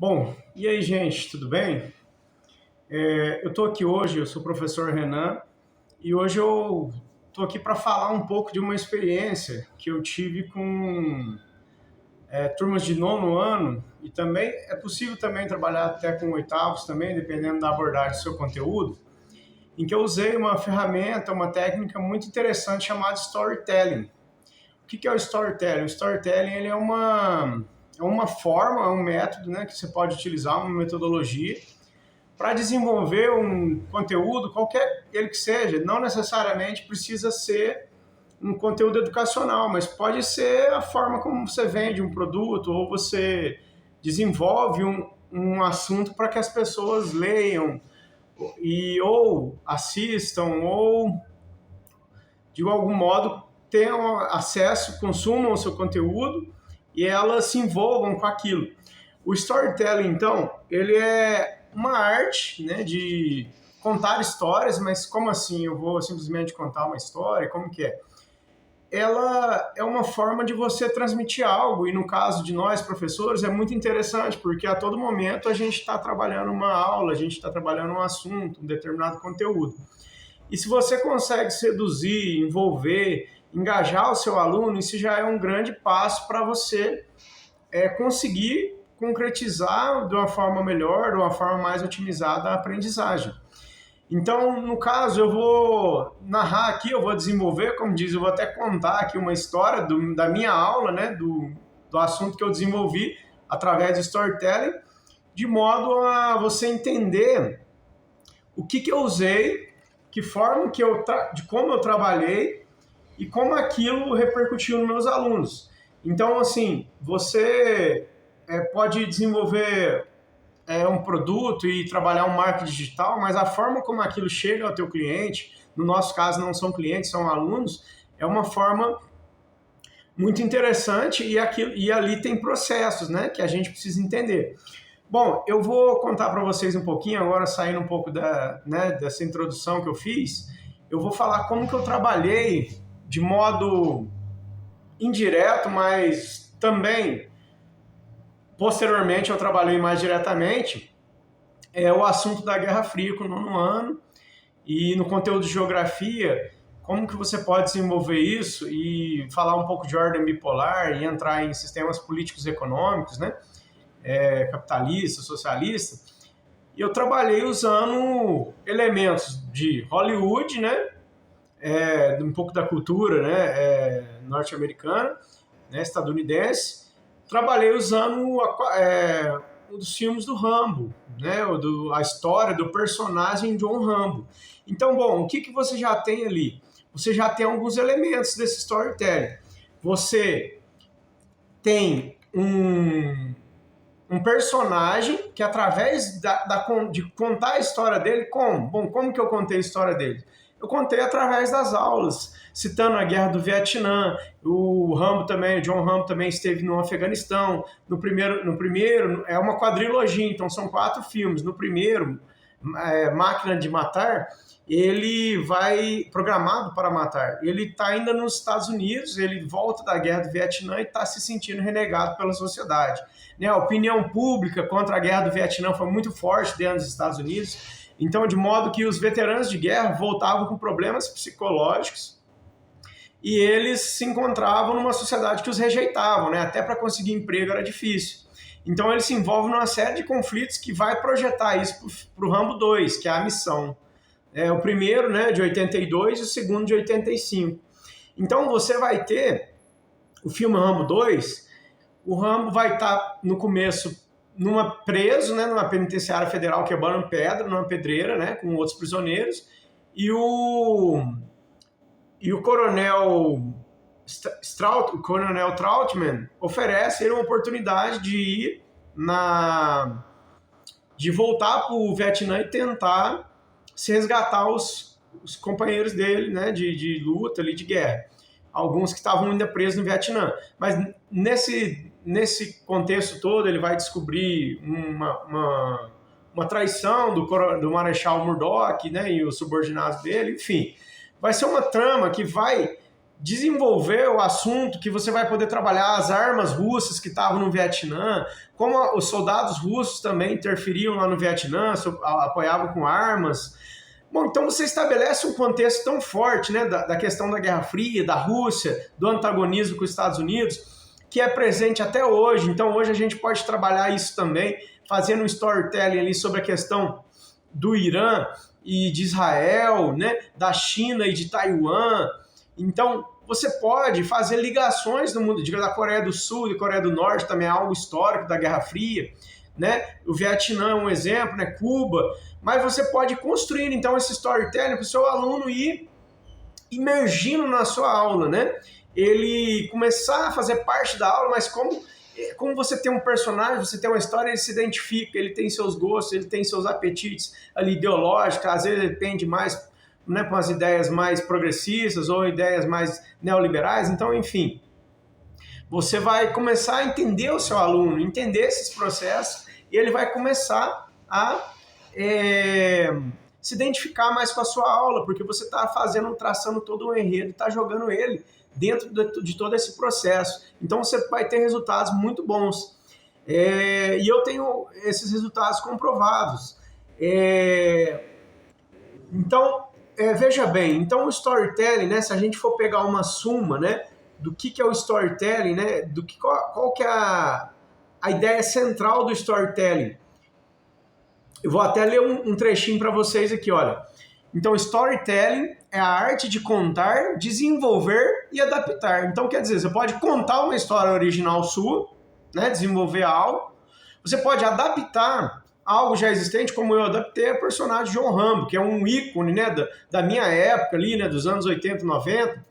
Bom, e aí, gente, tudo bem? Eu estou aqui hoje, eu sou o professor Renan, e hoje eu estou aqui para falar um pouco de uma experiência que eu tive com turmas de nono ano, e também é possível também trabalhar até com oitavos também, dependendo da abordagem do seu conteúdo, em que eu usei uma ferramenta, uma técnica muito interessante chamada storytelling. O que é o storytelling? O storytelling ele é uma forma, é um método, né, que você pode utilizar, uma metodologia, para desenvolver um conteúdo, qualquer ele que seja, não necessariamente precisa ser um conteúdo educacional, mas pode ser a forma como você vende um produto ou você desenvolve um assunto para que as pessoas leiam ou assistam ou de algum modo tenham acesso, consumam o seu conteúdo e elas se envolvam com aquilo. O storytelling, então, ele é uma arte, né, de contar histórias, mas como assim? Eu vou simplesmente contar uma história? Como que é? Ela é uma forma de você transmitir algo, e no caso de nós, professores, é muito interessante, porque a todo momento a gente está trabalhando uma aula, a gente está trabalhando um assunto, um determinado conteúdo. E se você consegue seduzir, envolver, engajar o seu aluno, isso já é um grande passo para você conseguir concretizar de uma forma melhor, de uma forma mais otimizada a aprendizagem. Então, no caso, eu vou narrar aqui, eu vou desenvolver, como diz, eu vou até contar aqui uma história da minha aula, né, do assunto que eu desenvolvi através do storytelling, de modo a você entender o que eu usei, que forma de como eu trabalhei e como aquilo repercutiu nos meus alunos. Então, assim, você pode desenvolver um produto e trabalhar um marketing digital, mas a forma como aquilo chega ao teu cliente, no nosso caso não são clientes, são alunos, é uma forma muito interessante e ali tem processos, né, que a gente precisa entender. Bom, eu vou contar para vocês um pouquinho, agora saindo um pouco dessa introdução que eu fiz, eu vou falar como que eu trabalhei de modo indireto, mas também, posteriormente, eu trabalhei mais diretamente, o assunto da Guerra Fria com o nono ano, e no conteúdo de geografia, como que você pode desenvolver isso e falar um pouco de ordem bipolar e entrar em sistemas políticos e econômicos, né? Capitalista, socialista. E eu trabalhei usando elementos de Hollywood, né? Um pouco da cultura, né? Norte-americana, né? Estadunidense. Trabalhei usando um dos filmes do Rambo, né? A história do personagem John Rambo. Então, bom, o que você já tem ali? Você já tem alguns elementos desse storytelling. Você tem um personagem que, através de contar a história dele, como que eu contei a história dele? Eu contei através das aulas, citando a Guerra do Vietnã. O Rambo também, o John Rambo também esteve no Afeganistão. No primeiro é uma quadrilogia, então são 4 filmes. No primeiro, Máquina de Matar, ele vai programado para matar. Ele está ainda nos Estados Unidos, ele volta da Guerra do Vietnã e está se sentindo renegado pela sociedade. Né, a opinião pública contra a Guerra do Vietnã foi muito forte dentro dos Estados Unidos, então, de modo que os veteranos de guerra voltavam com problemas psicológicos e eles se encontravam numa sociedade que os rejeitavam, né? Até para conseguir emprego era difícil. Então, ele se envolve numa série de conflitos que vai projetar isso para o Rambo 2, que é a missão. O primeiro, né, de 82 e o segundo de 85. Então, você vai ter o filme Rambo 2, o Rambo vai estar no começo preso, né, numa penitenciária federal quebrando pedra, numa pedreira, né, com outros prisioneiros, e o coronel Trautmann oferece ele uma oportunidade de voltar para o Vietnã e tentar se resgatar os companheiros dele, né, de luta, ali, de guerra. Alguns que estavam ainda presos no Vietnã. Mas nesse contexto todo, ele vai descobrir uma traição do Marechal Murdoch, né, e os subordinados dele, enfim. Vai ser uma trama que vai desenvolver o assunto que você vai poder trabalhar as armas russas que estavam no Vietnã, como os soldados russos também interferiam lá no Vietnã, apoiavam com armas. Bom, então você estabelece um contexto tão forte, né, da questão da Guerra Fria, da Rússia, do antagonismo com os Estados Unidos, que é presente até hoje. Então hoje a gente pode trabalhar isso também, fazendo um storytelling ali sobre a questão do Irã e de Israel, né, da China e de Taiwan. Então, você pode fazer ligações no mundo, da Coreia do Sul e Coreia do Norte, também é algo histórico da Guerra Fria, né? O Vietnã é um exemplo, né? Cuba, mas você pode construir, então, esse storytelling para o seu aluno ir imergindo na sua aula, né? Ele começar a fazer parte da aula, mas como você tem um personagem, você tem uma história, ele se identifica, ele tem seus gostos, ele tem seus apetites ali ideológicos, às vezes ele tende mais, né, com as ideias mais progressistas ou ideias mais neoliberais. Então, enfim, você vai começar a entender o seu aluno, entender esses processos, e ele vai começar a se identificar mais com a sua aula, porque você está traçando todo o enredo, está jogando ele dentro de todo esse processo. Então você vai ter resultados muito bons. E eu tenho esses resultados comprovados. Então, veja bem, então o storytelling, né, se a gente for pegar uma suma, né, do que é o storytelling, né, qual que é a ideia central do storytelling. Eu vou até ler um trechinho para vocês aqui, olha. Então, storytelling é a arte de contar, desenvolver e adaptar. Então, quer dizer, você pode contar uma história original sua, né, desenvolver algo. Você pode adaptar algo já existente, como eu adaptei a personagem John Rambo, que é um ícone, né, da minha época ali, né, dos anos 80, 90,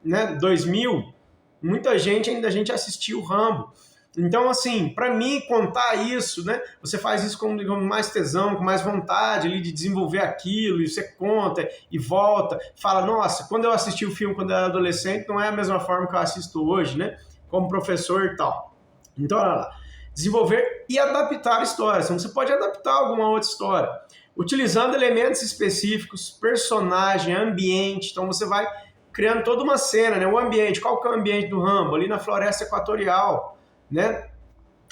né, 2000. Muita gente ainda assistiu o Rambo. Então, assim, para mim, contar isso, né? Você faz isso com mais tesão, com mais vontade ali de desenvolver aquilo, e você conta e volta, fala, nossa, quando eu assisti o filme quando eu era adolescente, não é a mesma forma que eu assisto hoje, né? Como professor e tal. Então, olha lá, desenvolver e adaptar histórias. Então, você pode adaptar alguma outra história, utilizando elementos específicos, personagem, ambiente. Então, você vai criando toda uma cena, né? O ambiente, qual que é o ambiente do Rambo? Ali na floresta equatorial, né?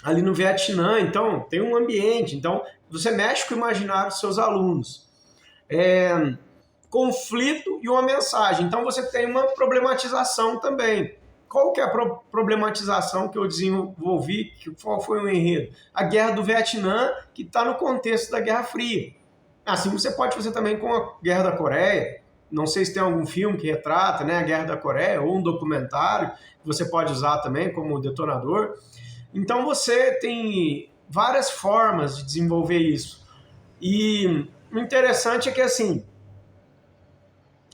Ali no Vietnã, então tem um ambiente, então você mexe com o imaginário dos seus alunos. Conflito e uma mensagem, então você tem uma problematização também. Qual que é a problematização que eu desenvolvi? Qual foi o enredo? A Guerra do Vietnã, que está no contexto da Guerra Fria. Assim você pode fazer também com a Guerra da Coreia. Não sei se tem algum filme que retrata, né, a Guerra da Coreia, ou um documentário que você pode usar também como detonador. Então você tem várias formas de desenvolver isso. E o interessante é que, assim,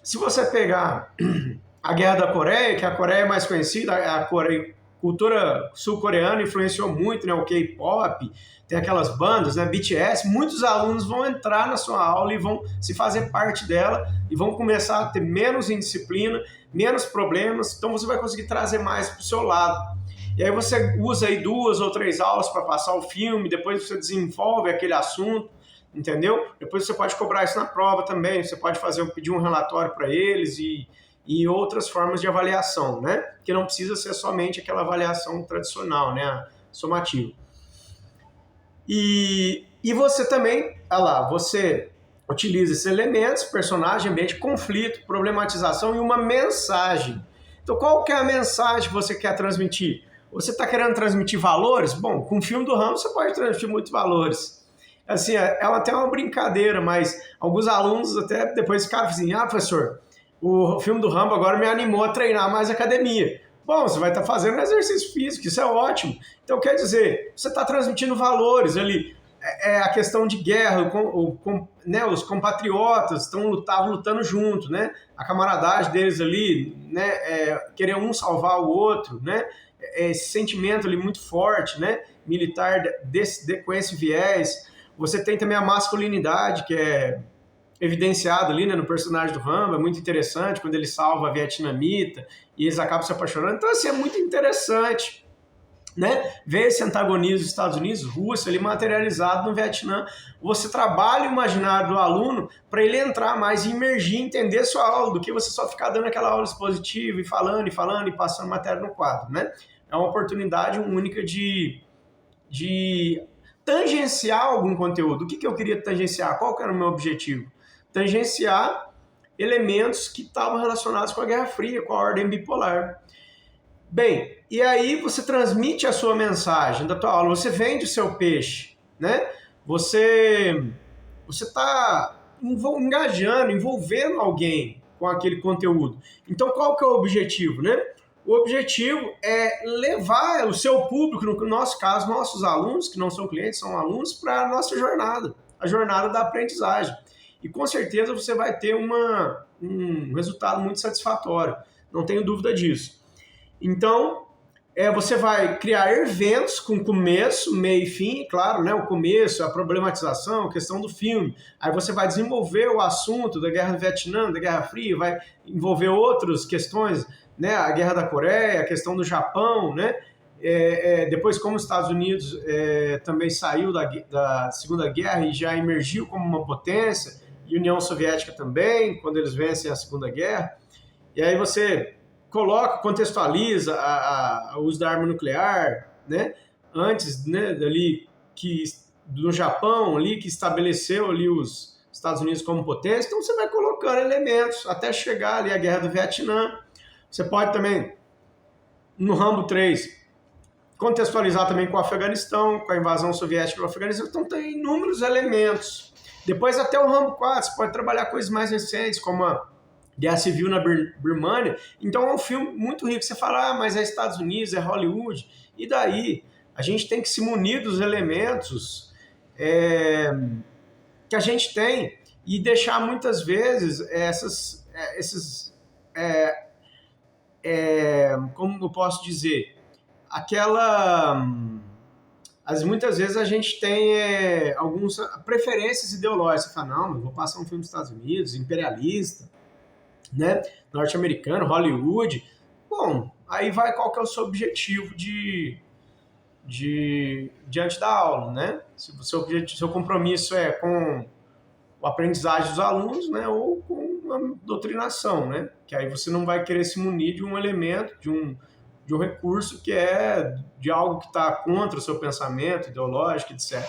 se você pegar a Guerra da Coreia, que a Coreia é mais conhecida, a cultura sul-coreana influenciou muito, né, o K-pop, tem aquelas bandas, né, BTS, muitos alunos vão entrar na sua aula e vão se fazer parte dela e vão começar a ter menos indisciplina, menos problemas, então você vai conseguir trazer mais para o seu lado. E aí você usa aí 2 ou 3 aulas para passar o filme, depois você desenvolve aquele assunto, entendeu? Depois você pode cobrar isso na prova também, você pode pedir um relatório para eles e outras formas de avaliação, né? Que não precisa ser somente aquela avaliação tradicional, né? Somativa. E você também, você utiliza esses elementos, personagem, ambiente, conflito, problematização e uma mensagem. Então, qual que é a mensagem que você quer transmitir? Você está querendo transmitir valores? Bom, com o filme do Rambo você pode transmitir muitos valores. Assim, é até uma brincadeira, mas alguns alunos até depois ficaram assim, professor, o filme do Rambo agora me animou a treinar mais academia. Bom, você vai estar fazendo exercício físico, isso é ótimo. Então, quer dizer, você está transmitindo valores ali. A questão de guerra, né, os compatriotas estavam lutando junto, né? A camaradagem deles ali, né? Querer um salvar o outro, né? Esse sentimento ali muito forte, né? Militar com esse viés. Você tem também a masculinidade, que é evidenciado ali, né, no personagem do Rambo, é muito interessante quando ele salva a vietnamita e eles acabam se apaixonando. Então, assim, é muito interessante. né? Ver esse antagonismo dos Estados Unidos, Rússia, ali materializado no Vietnã. Você trabalha o imaginário do aluno para ele entrar mais e imergir, entender sua aula, do que você só ficar dando aquela aula expositiva e falando e passando matéria no quadro, né? É uma oportunidade única de tangenciar algum conteúdo. O que eu queria tangenciar? Qual que era o meu objetivo? Tangenciar elementos que estavam relacionados com a Guerra Fria, com a ordem bipolar. Bem, e aí você transmite a sua mensagem da tua aula, você vende o seu peixe, né? Você está engajando, envolvendo alguém com aquele conteúdo. Então, qual que é o objetivo, né? O objetivo é levar o seu público, no nosso caso, nossos alunos, que não são clientes, são alunos, para a nossa jornada, a jornada da aprendizagem. E com certeza você vai ter um resultado muito satisfatório, não tenho dúvida disso. Então, você vai criar eventos com começo, meio e fim, claro, né? O começo, a problematização, a questão do filme. Aí você vai desenvolver o assunto da Guerra do Vietnã, da Guerra Fria, vai envolver outras questões, né? A Guerra da Coreia, a questão do Japão, né? Depois, como os Estados Unidos também saiu da Segunda Guerra e já emergiu como uma potência, e a União Soviética também, quando eles vencem a Segunda Guerra. E aí você contextualiza o uso da arma nuclear, né? Antes, né, dali do Japão ali que estabeleceu ali os Estados Unidos como potência. Então você vai colocando elementos até chegar ali à Guerra do Vietnã. Você pode também, no Rambo 3, contextualizar também com o Afeganistão, com a invasão soviética do Afeganistão. Então tem inúmeros elementos. Depois até o Rambo 4, você pode trabalhar coisas mais recentes, como a Guerra Civil na Birmânia. Então é um filme muito rico. Você fala, mas é Estados Unidos, é Hollywood. E daí? A gente tem que se munir dos elementos que a gente tem e deixar muitas vezes como eu posso dizer, muitas vezes a gente tem algumas preferências ideológicas. Você fala, não, eu vou passar um filme dos Estados Unidos, imperialista, né? Norte-americano, Hollywood. Bom, aí vai qual que é o seu objetivo diante da aula, né? Se o seu compromisso é com a aprendizagem dos alunos, né? Ou com a doutrinação, né? Que aí você não vai querer se munir de um elemento, de um recurso que é de algo que está contra o seu pensamento ideológico, etc.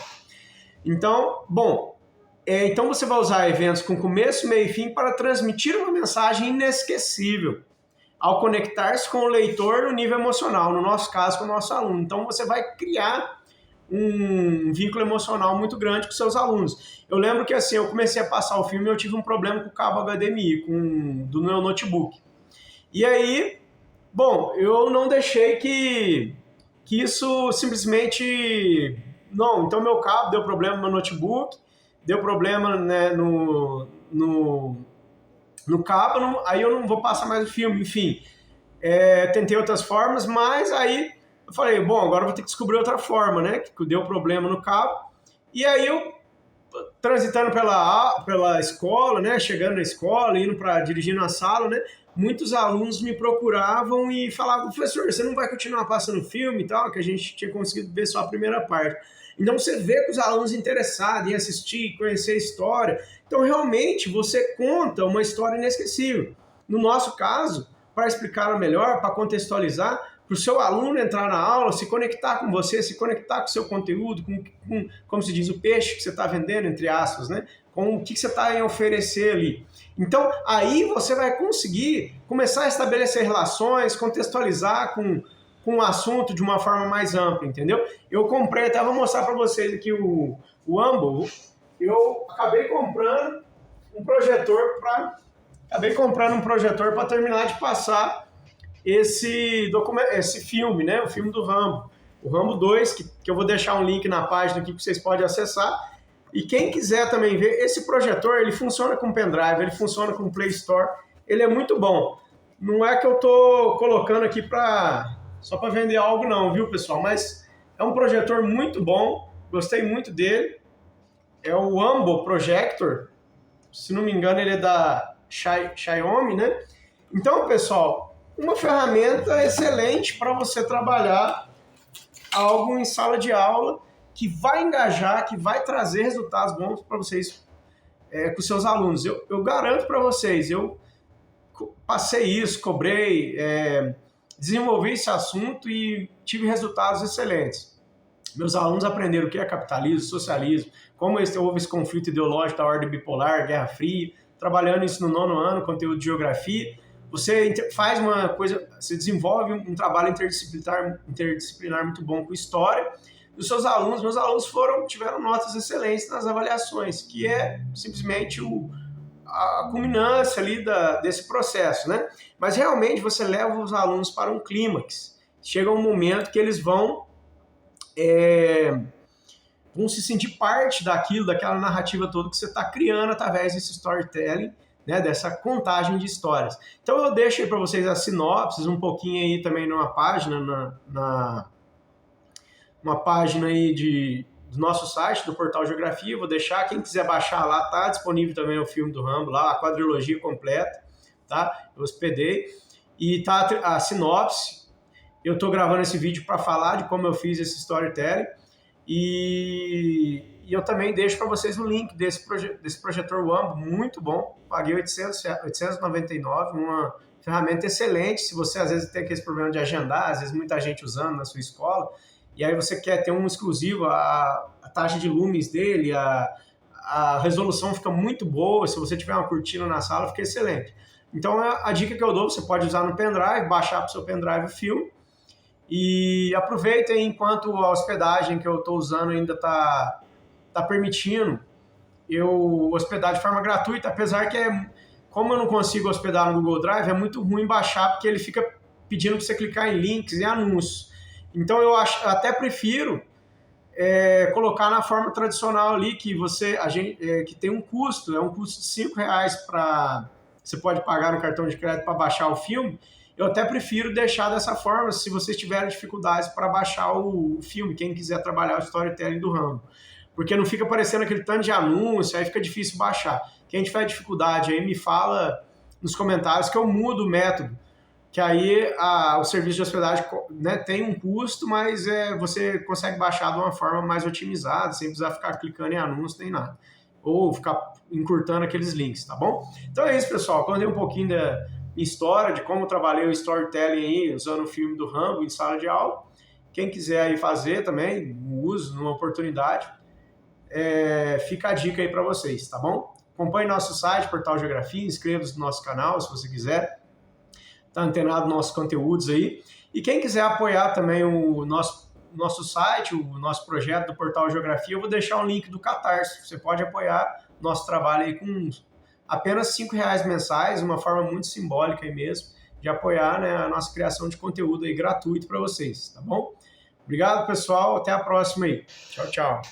Então, bom, então você vai usar eventos com começo, meio e fim para transmitir uma mensagem inesquecível ao conectar-se com o leitor no nível emocional, no nosso caso, com o nosso aluno. Então você vai criar um vínculo emocional muito grande com seus alunos. Eu lembro que assim, eu comecei a passar o filme e eu tive um problema com o cabo HDMI, do meu notebook. E aí, bom, eu não deixei que isso simplesmente... Não, então meu cabo deu problema no meu notebook, deu problema, né, no cabo, aí eu não vou passar mais o filme, enfim. Tentei outras formas, mas aí eu falei, bom, agora eu vou ter que descobrir outra forma, né, que deu problema no cabo. E aí eu, transitando pela escola, né, chegando na escola, dirigindo a sala, né, muitos alunos me procuravam e falavam, professor, você não vai continuar passando filme e tal, que a gente tinha conseguido ver só a primeira parte. Então você vê que os alunos interessados em assistir, conhecer a história. Então realmente você conta uma história inesquecível. No nosso caso, para explicar melhor, para contextualizar, para o seu aluno entrar na aula, se conectar com você, se conectar com o seu conteúdo, com como se diz, o peixe que você está vendendo, entre aspas, né? Com o que você está em oferecer ali. Então, aí você vai conseguir começar a estabelecer relações, contextualizar com o assunto de uma forma mais ampla, entendeu? Eu comprei, até vou mostrar para vocês aqui o Humble. Eu acabei comprando um projetor para terminar de passar esse filme, né? O filme do Rambo. O Rambo 2, que eu vou deixar um link na página aqui que vocês podem acessar. E quem quiser também ver, esse projetor, ele funciona com pendrive, ele funciona com Play Store, ele é muito bom. Não é que eu tô colocando aqui só para vender algo não, viu, pessoal? Mas é um projetor muito bom, gostei muito dele. É o Humble Projector, se não me engano ele é da Xiaomi, né? Então, pessoal, uma ferramenta excelente para você trabalhar algo em sala de aula que vai engajar, que vai trazer resultados bons para vocês com seus alunos. Eu garanto para vocês, eu passei isso, cobrei, desenvolvi esse assunto e tive resultados excelentes. Meus alunos aprenderam o que é capitalismo, socialismo, como houve esse conflito ideológico da ordem bipolar, Guerra Fria, trabalhando isso no 9º ano, conteúdo de geografia. Você faz uma coisa, você desenvolve um trabalho interdisciplinar muito bom com história. E os seus alunos, meus alunos tiveram notas excelentes nas avaliações, que é simplesmente a culminância ali desse processo, né? Mas realmente você leva os alunos para um clímax. Chega um momento que eles vão se sentir parte daquela narrativa toda que você está criando através desse storytelling, né, dessa contagem de histórias. Então eu deixo aí para vocês as sinopses, um pouquinho aí também numa página, uma página aí do nosso site, do Portal Geografia. Vou deixar, quem quiser baixar lá, tá disponível também o filme do Rambo lá, a quadrilogia completa, tá? Eu hospedei. E tá a sinopse. Eu estou gravando esse vídeo para falar de como eu fiz esse storytelling. E eu também deixo para vocês o link desse projetor Wambo, muito bom. Paguei 899, uma ferramenta excelente. Se você às vezes tem aquele problema de agendar, às vezes muita gente usando na sua escola, e aí você quer ter um exclusivo, a taxa de lumens dele, a resolução fica muito boa. Se você tiver uma cortina na sala, fica excelente. Então a dica que eu dou, você pode usar no pendrive, baixar para o seu pendrive o filme, e aproveita aí enquanto a hospedagem que eu estou usando ainda está permitindo eu hospedar de forma gratuita, apesar que como eu não consigo hospedar no Google Drive, é muito ruim baixar, porque ele fica pedindo para você clicar em links e anúncios. Então eu até prefiro colocar na forma tradicional ali, que que tem um custo, é um custo de R$5 você pode pagar no cartão de crédito para baixar o filme. Eu até prefiro deixar dessa forma, se vocês tiverem dificuldades para baixar o filme, quem quiser trabalhar o storytelling do Rambo. Porque não fica aparecendo aquele tanto de anúncio, aí fica difícil baixar. Quem tiver dificuldade aí, me fala nos comentários que eu mudo o método. Que aí o serviço de hospedagem, né, tem um custo, mas você consegue baixar de uma forma mais otimizada, sem precisar ficar clicando em anúncio nem nada. Ou ficar encurtando aqueles links, tá bom? Então é isso, pessoal. Contei um pouquinho da história, de como eu trabalhei o storytelling aí, usando o filme do Rambo em sala de aula. Quem quiser aí fazer também, uso numa oportunidade, fica a dica aí para vocês, tá bom? Acompanhe nosso site, Portal Geografia, inscreva-se no nosso canal se você quiser, tá antenado nos nossos conteúdos aí. E quem quiser apoiar também o nosso site, o nosso projeto do Portal Geografia, eu vou deixar o link do Catarse. Você pode apoiar nosso trabalho aí com apenas R$5 mensais, uma forma muito simbólica aí mesmo, de apoiar, né, a nossa criação de conteúdo aí gratuito para vocês, tá bom? Obrigado, pessoal. Até a próxima aí. Tchau, tchau.